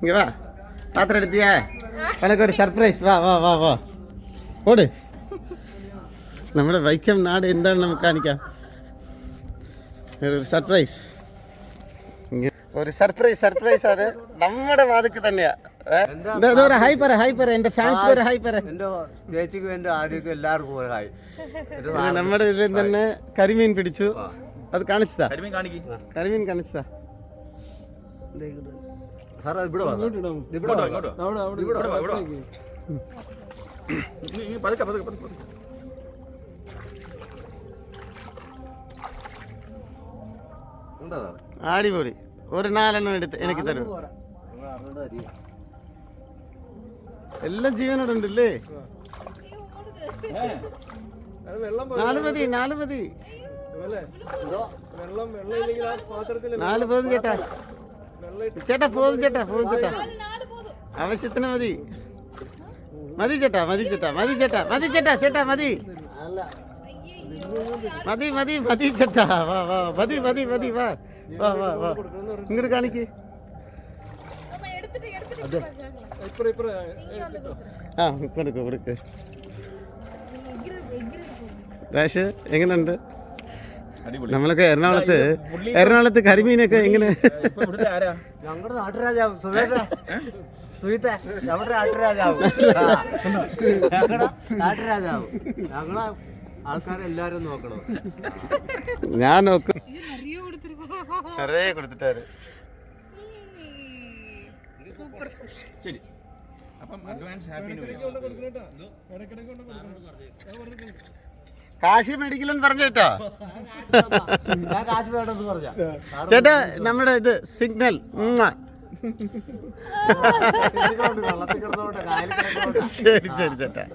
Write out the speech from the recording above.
இங்கே வா பாத்திரம் எடுத்தியா உனக்கு ஒரு சர்ப்ரைஸ் வா வா வா வா ഓട് നമ്മുടെ വൈക്കം നാട് എന്താണ് നമുക്ക് കാണിക്കാം ഒരു സർപ്രൈസ് ഒരു സർപ്രൈസ് ആണ് നമ്മുടെ വാതിക്ക് തന്നെയാ ഹായ് പറ എന്റെ ഫാൻസ് വരെ ഹായ് പറ എന്റെ ചേച്ചിക്ക് വേണ്ടി ആദ്യമൊക്കെ എല്ലാവർക്കും ഒരു ഹായ് നമ്മുടെ ഇതിൽ തന്നെ കരിമീൻ പിടിച്ചു അത് കാണിച്ചതാ കരിമീൻ കാണിച്ചതാ സാർ ഇവിടെ അടിപൊളി ഒരു 4 എടുത്ത് എനിക്ക് തരും എല്ലാം ജീവനോടുണ്ടല്ലേ 4 മതി 4 മതി 4 പോകും ചേട്ടാ പോകും ചേട്ടാ ആവശ്യത്തിന് മതി ചേട്ടാ മതി ചേട്ടാ ചേട്ടാ മതി ചേട്ടാ വാ വാ മതി വാ വാ വാ വാ ഇങ്ങോട്ട് കാണിക്ക് ആ കൊടുക്ക് രാഷ് എങ്ങനെയുണ്ട് നമ്മളൊക്കെ എറണാകുളത്ത് കരിമീനൊക്കെ എങ്ങനെ ഞങ്ങളുടെ നാട്ടുരാജാവ് സുഹൃത്തെ നമ്മുടെ നാട്ടുരാജാവ് ഞങ്ങളെ ആൾക്കാരെല്ലാരും നോക്കണം ഞാൻ നോക്കും നിറയെ കൊടുത്തിട്ടാര് ശരി അപ്പം അഡ്വാൻസ് ഹാപ്പി ന്യൂ ഇയർ കാശ് മേടിക്കലെന്ന് പറഞ്ഞു കേട്ടോ ഞാൻ കാശ് വേണമെന്ന് പറഞ്ഞ ചേട്ടാ നമ്മുടെ ഇത് സിഗ്നൽ വെള്ളത്തിൽ കിടന്നോണ്ട് കായലിൽ കിടന്നോണ്ട് ശരി ചേട്ടാ